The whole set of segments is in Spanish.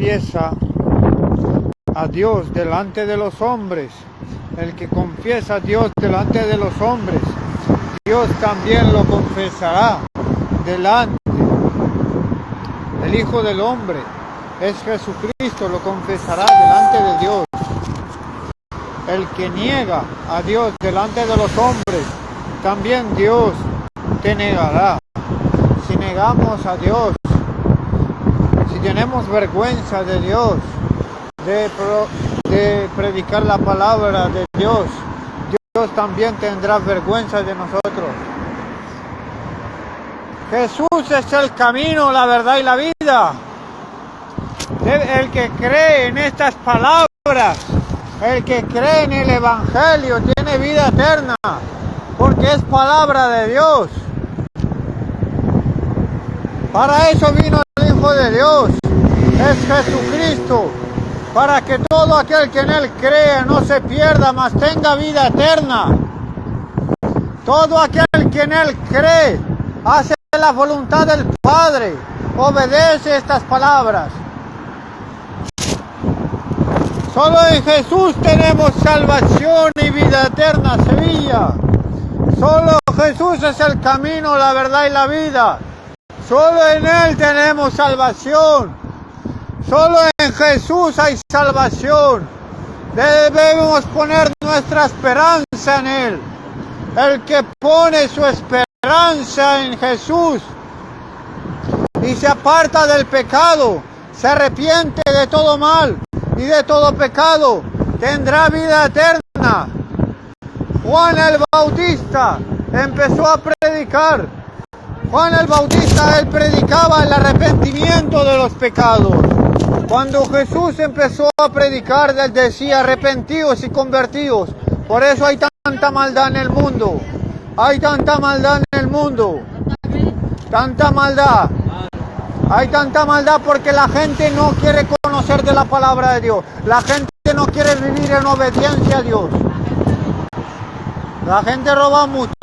confiesa a Dios delante de los hombres, el que confiesa a Dios delante de los hombres, Dios también lo confesará delante del Hijo del Hombre. Es Jesucristo, lo confesará delante de Dios. El que niega a Dios delante de los hombres, también Dios te negará. Si negamos a Dios, si tenemos vergüenza de Dios, de predicar la palabra de Dios, Dios también tendrá vergüenza de nosotros. Jesús es el camino, la verdad y la vida. El que cree en estas palabras, el que cree en el Evangelio, tiene vida eterna, porque es palabra de Dios. Para eso vino el Hijo de Dios, es Jesucristo, para que todo aquel que en Él cree no se pierda, mas tenga vida eterna. Todo aquel que en Él cree, hace la voluntad del Padre, obedece estas palabras. Solo en Jesús tenemos salvación y vida eterna, Sevilla. Solo Jesús es el camino, la verdad y la vida. Solo en Él tenemos salvación. Solo en Jesús hay salvación. Debemos poner nuestra esperanza en Él. El que pone su esperanza en Jesús y se aparta del pecado, se arrepiente de todo mal y de todo pecado, tendrá vida eterna. Juan el Bautista empezó a predicar. Juan el Bautista, él predicaba el arrepentimiento de los pecados. Cuando Jesús empezó a predicar, él decía: arrepentidos y convertidos. Por eso hay tanta maldad en el mundo. Hay tanta maldad en el mundo. Tanta maldad. Hay tanta maldad porque la gente no quiere conocer de la palabra de Dios. La gente no quiere vivir en obediencia a Dios. La gente roba mucho.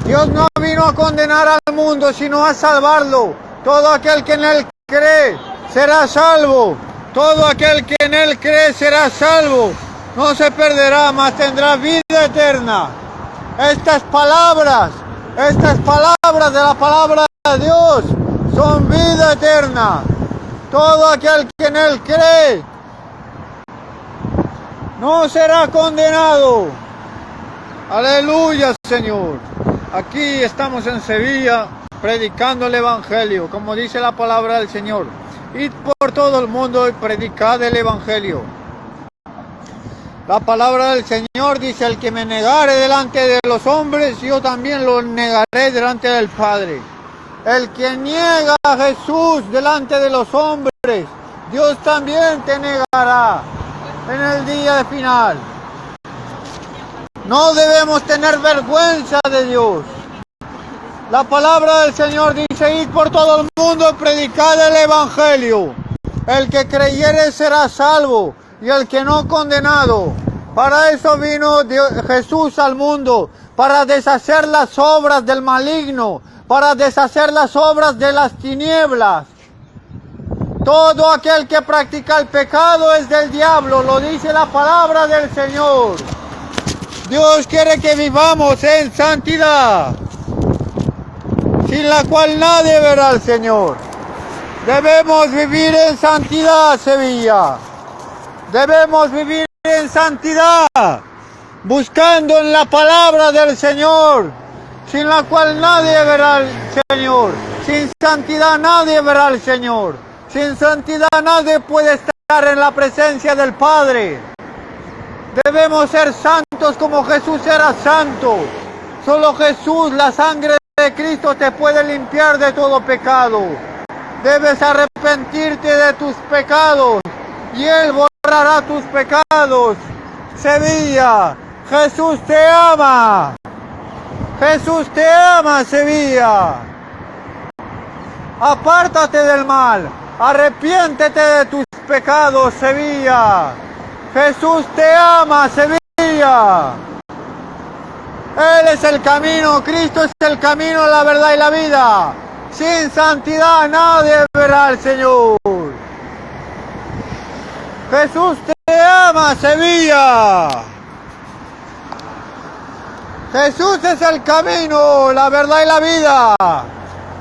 Dios no vino a condenar al mundo, sino a salvarlo. Todo aquel que en Él cree será salvo. Todo aquel que en Él cree será salvo. No se perderá, mas tendrá vida eterna. Estas palabras de la palabra de Dios son vida eterna. Todo aquel que en Él cree no será condenado. Aleluya, Señor. Aquí estamos en Sevilla predicando el Evangelio, como dice la palabra del Señor. Id por todo el mundo y predicad el Evangelio. La palabra del Señor dice: el que me negare delante de los hombres, yo también lo negaré delante del Padre. El que niega a Jesús delante de los hombres, Dios también te negará en el día final. No debemos tener vergüenza de Dios. La palabra del Señor dice: id por todo el mundo y predicad el Evangelio. El que creyere será salvo, y el que no, condenado. Para eso vino Jesús al mundo, para deshacer las obras del maligno, para deshacer las obras de las tinieblas. Todo aquel que practica el pecado es del diablo, lo dice la palabra del Señor. Dios quiere que vivamos en santidad, sin la cual nadie verá al Señor. Debemos vivir en santidad, Sevilla. Debemos vivir en santidad, buscando en la palabra del Señor, sin la cual nadie verá al Señor. Sin santidad nadie verá al Señor. Sin santidad nadie puede estar en la presencia del Padre. Debemos ser santos como Jesús era santo. Solo Jesús, la sangre de Cristo, te puede limpiar de todo pecado. Debes arrepentirte de tus pecados y Él borrará tus pecados. Sevilla, Jesús te ama. Jesús te ama, Sevilla. Apártate del mal. Arrepiéntete de tus pecados, Sevilla. Jesús te ama, Sevilla. Él es el camino, Cristo es el camino, la verdad y la vida. Sin santidad nadie verá al Señor. Jesús te ama, Sevilla. Jesús es el camino, la verdad y la vida.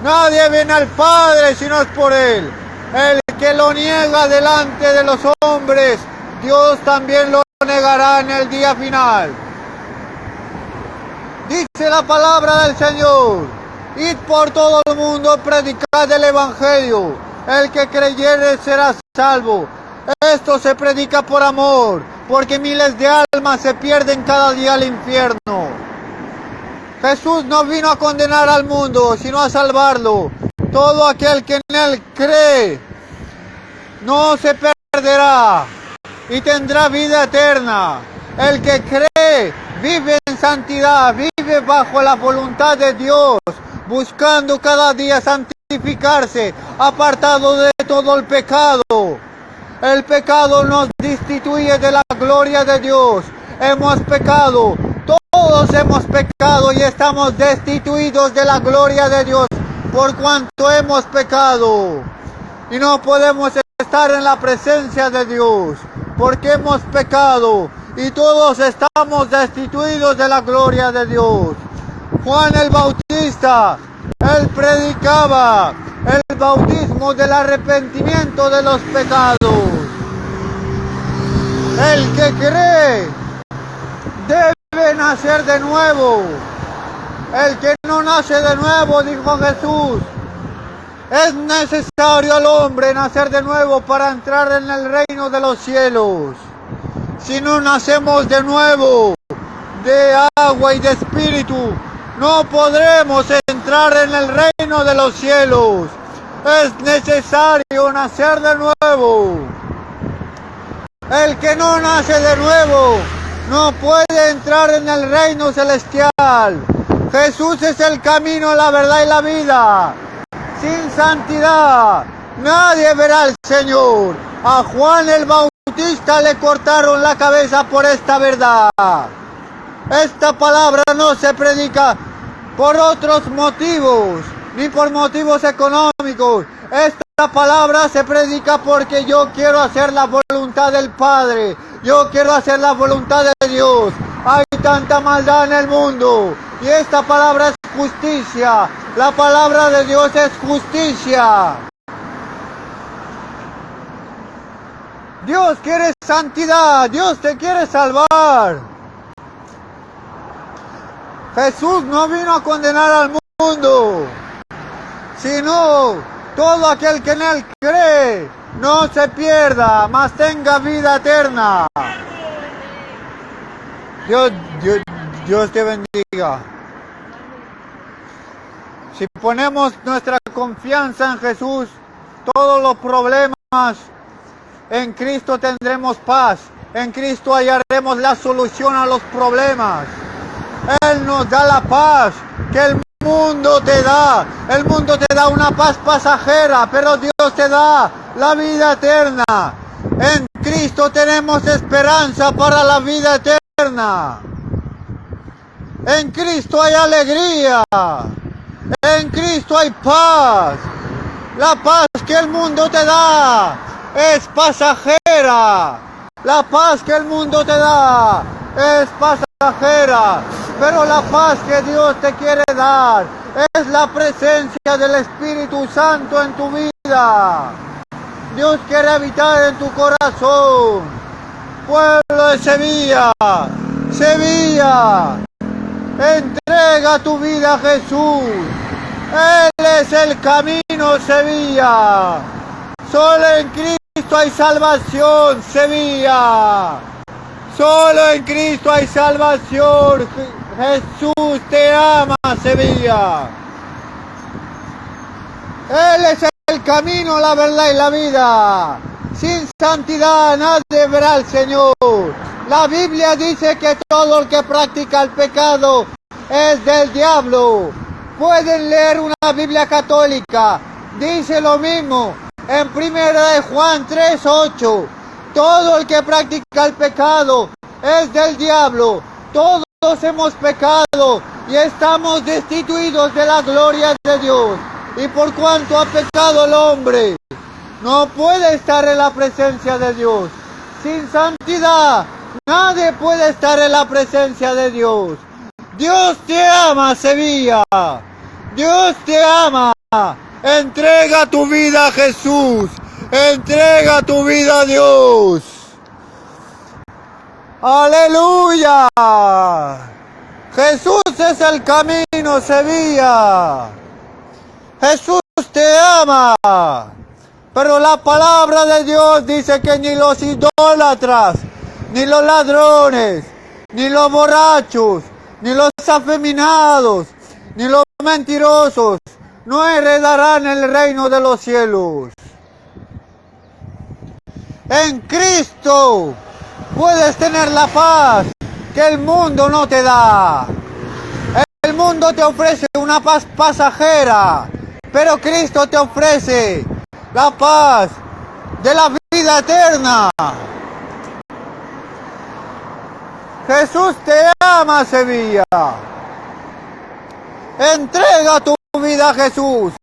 Nadie viene al Padre si no es por Él. El que lo niega delante de los hombres, Dios también lo negará en el día final. Dice la palabra del Señor: id por todo el mundo, predicad el Evangelio. El que creyere será salvo. Esto se predica por amor, porque miles de almas se pierden cada día al infierno. Jesús no vino a condenar al mundo, sino a salvarlo. Todo aquel que en Él cree no se perderá y tendrá vida eterna. El que cree vive en santidad, vive bajo la voluntad de Dios, buscando cada día santificarse, apartado de todo el pecado. El pecado nos destituye de la gloria de Dios. Hemos pecado, todos hemos pecado y estamos destituidos de la gloria de Dios por cuanto hemos pecado. Y no podemos estar en la presencia de Dios porque hemos pecado y todos estamos destituidos de la gloria de Dios. Juan el Bautista, él predicaba el bautismo del arrepentimiento de los pecados. El que cree debe nacer de nuevo. El que no nace de nuevo, dijo Jesús, es necesario al hombre nacer de nuevo para entrar en el reino de los cielos. Si no nacemos de nuevo, de agua y de espíritu, no podremos entrar en el reino de los cielos. Es necesario nacer de nuevo. El que no nace de nuevo no puede entrar en el reino celestial. Jesús es el camino, la verdad y la vida. Sin santidad nadie verá al Señor. A Juan el Bautista le cortaron la cabeza por esta verdad. Esta palabra no se predica por otros motivos, ni por motivos económicos. Esta palabra se predica porque yo quiero hacer la voluntad del Padre. Yo quiero hacer la voluntad de Dios. Hay tanta maldad en el mundo y esta palabra es justicia. La palabra de Dios es justicia. Dios quiere santidad. Dios te quiere salvar. Jesús no vino a condenar al mundo, sino todo aquel que en Él cree no se pierda, mas tenga vida eterna. Dios te bendiga. Si ponemos nuestra confianza en Jesús, todos los problemas, en Cristo tendremos paz. En Cristo hallaremos la solución a los problemas. Él nos da la paz que el mundo te da. El mundo te da una paz pasajera, pero Dios te da la vida eterna. En Cristo tenemos esperanza para la vida eterna. En Cristo hay alegría. En Cristo hay paz. La paz que el mundo te da es pasajera. La paz que el mundo te da es pasajera. Pero la paz que Dios te quiere dar es la presencia del Espíritu Santo en tu vida. Dios quiere habitar en tu corazón. Pueblo de Sevilla, Sevilla, entrega tu vida a Jesús. Él es el camino, Sevilla. Solo en Cristo hay salvación, Sevilla. Solo en Cristo hay salvación. Jesús te ama, Sevilla. Él es el camino, la verdad y la vida. Sin santidad nadie verá al Señor. La Biblia dice que todo el que practica el pecado es del diablo. Pueden leer una Biblia católica. Dice lo mismo en 1 de Juan 3:8. Todo el que practica el pecado es del diablo. Todos hemos pecado y estamos destituidos de la gloria de Dios. Y por cuanto ha pecado el hombre, no puede estar en la presencia de Dios. Sin santidad, nadie puede estar en la presencia de Dios. Dios te ama, Sevilla. Dios te ama. Entrega tu vida a Jesús. Entrega tu vida a Dios. Aleluya. Jesús es el camino, Sevilla. Jesús te ama. Pero la palabra de Dios dice que ni los idólatras, ni los ladrones, ni los borrachos, ni los afeminados, ni los mentirosos, no heredarán el reino de los cielos. En Cristo puedes tener la paz que el mundo no te da. El mundo te ofrece una paz pasajera, pero Cristo te ofrece la paz de la vida eterna. Jesús te ama, Sevilla. Entrega tu vida a Jesús.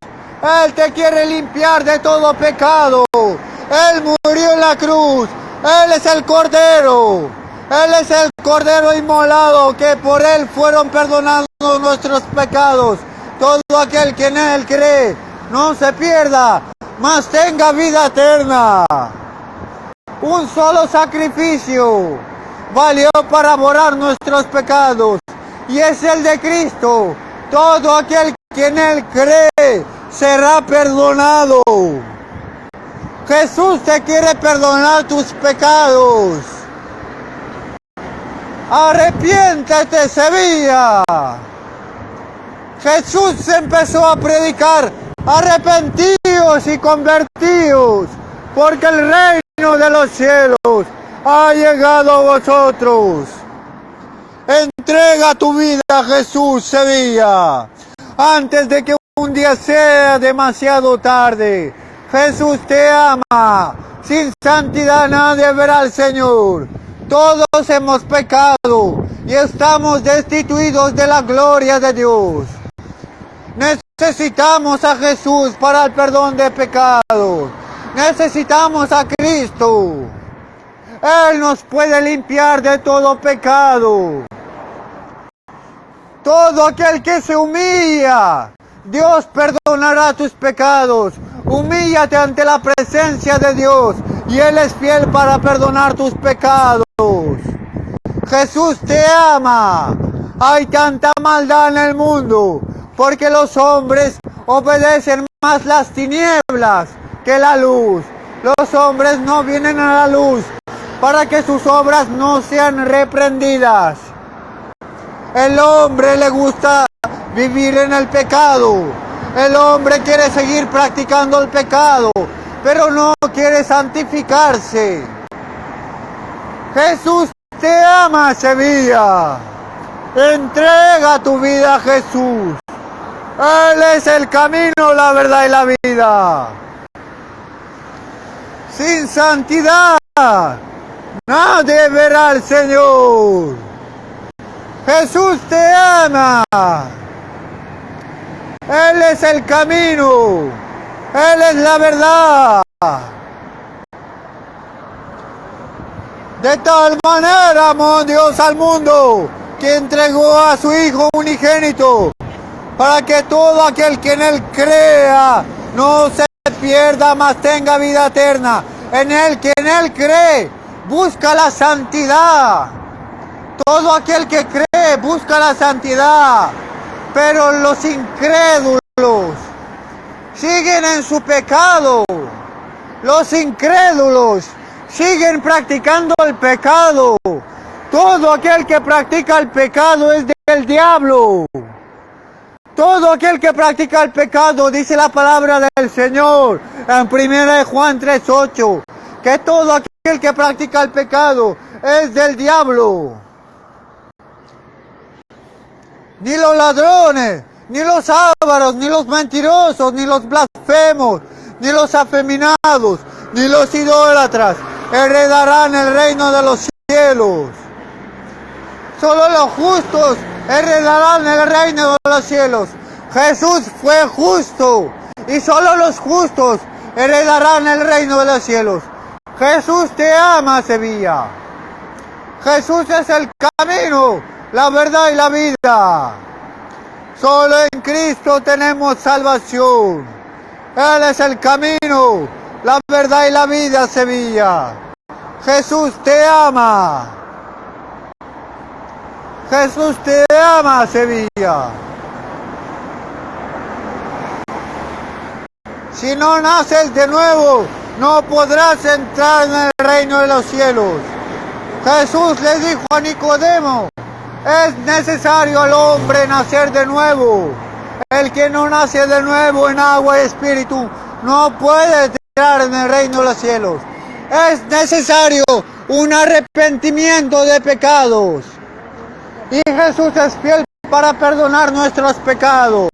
Él te quiere limpiar de todo pecado. Él murió en la cruz. Él es el Cordero. Él es el Cordero inmolado, que por Él fueron perdonados nuestros pecados. Todo aquel que en Él cree no se pierda, mas tenga vida eterna. Un solo sacrificio valió para borrar nuestros pecados, y es el de Cristo. Todo aquel que en Él cree será perdonado. Jesús te quiere perdonar tus pecados. Arrepiéntete, Sevilla. Jesús empezó a predicar: arrepentíos y convertíos, porque el reino de los cielos ha llegado a vosotros. Entrega tu vida a Jesús, Sevilla, antes de que un día sea demasiado tarde. Jesús te ama. Sin santidad nadie verá al Señor. Todos hemos pecado y estamos destituidos de la gloria de Dios. Necesitamos a Jesús para el perdón de pecados. Necesitamos a Cristo. Él nos puede limpiar de todo pecado. Todo aquel que se humilla, Dios perdonará tus pecados. Humíllate ante la presencia de Dios y Él es fiel para perdonar tus pecados. Jesús te ama. Hay tanta maldad en el mundo porque los hombres obedecen más las tinieblas que la luz. Los hombres no vienen a la luz para que sus obras no sean reprendidas. El hombre le gusta vivir en el pecado. El hombre quiere seguir practicando el pecado, pero no quiere santificarse. Jesús te ama, Sevilla. Entrega tu vida a Jesús. Él es el camino, la verdad y la vida. Sin santidad nadie verá al Señor. Jesús te ama. Él es el camino. Él es la verdad. De tal manera amó Dios al mundo, que entregó a su Hijo unigénito, para que todo aquel que en Él crea no se pierda, mas tenga vida eterna. En Él, que en Él cree, busca la santidad. Todo aquel que cree busca la santidad, pero los incrédulos siguen en su pecado. Los incrédulos siguen practicando el pecado. Todo aquel que practica el pecado es del diablo. Todo aquel que practica el pecado, dice la palabra del Señor en 1 Juan 3:8, que todo aquel que practica el pecado es del diablo. Ni los ladrones, ni los ávaros, ni los mentirosos, ni los blasfemos, ni los afeminados, ni los idólatras heredarán el reino de los cielos. Solo los justos heredarán el reino de los cielos. Jesús fue justo y solo los justos heredarán el reino de los cielos. Jesús te ama, Sevilla. Jesús es el camino, la verdad y la vida. Solo en Cristo tenemos salvación. Él es el camino, la verdad y la vida, Sevilla. Jesús te ama. Jesús te ama, Sevilla. Si no naces de nuevo, no podrás entrar en el reino de los cielos. Jesús le dijo a Nicodemo, es necesario al hombre nacer de nuevo. El que no nace de nuevo en agua y espíritu no puede entrar en el reino de los cielos. Es necesario un arrepentimiento de pecados. Y Jesús es fiel para perdonar nuestros pecados.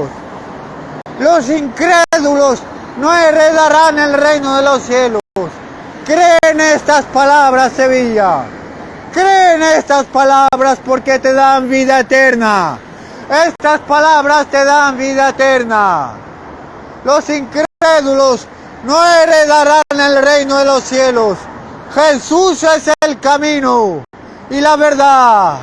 Los incrédulos no heredarán el reino de los cielos. Cree en estas palabras, Sevilla. Cree en estas palabras porque te dan vida eterna. Estas palabras te dan vida eterna. Los incrédulos no heredarán el reino de los cielos. Jesús es el camino y la verdad.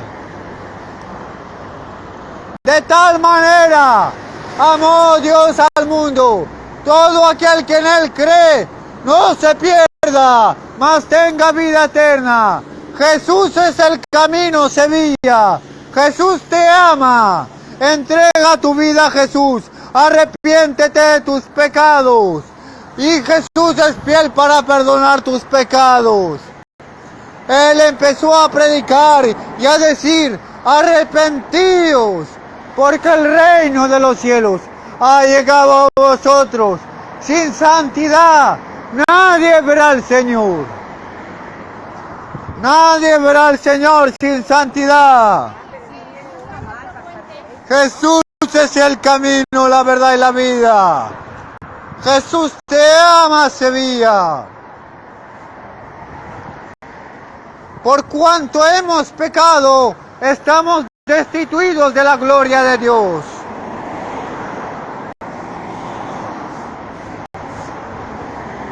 De tal manera amó Dios al mundo. Todo aquel que en él cree no se pierda, mas tenga vida eterna. Jesús es el camino, Sevilla. Jesús te ama. Entrega tu vida a Jesús. Arrepiéntete de tus pecados. Y Jesús es fiel para perdonar tus pecados. Él empezó a predicar y a decir, arrepentíos, porque el reino de los cielos ha llegado a vosotros. Sin santidad nadie verá al Señor. Nadie verá al Señor sin santidad. Jesús es el camino, la verdad y la vida. Jesús te ama, Sevilla. Por cuanto hemos pecado, estamos destituidos de la gloria de Dios.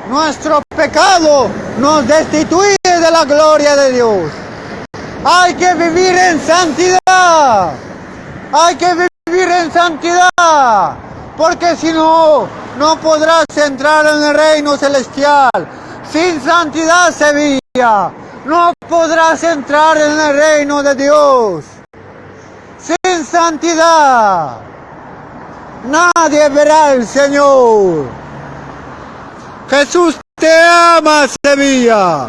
Nuestro pecado nos destituye de la gloria de Dios. Hay que vivir en santidad. Hay que vivir en santidad. Porque si no, no podrás entrar en el reino celestial. Sin santidad, Sevilla, no podrás entrar en el reino de Dios. Sin santidad nadie verá al Señor. Jesús te ama, Sevilla.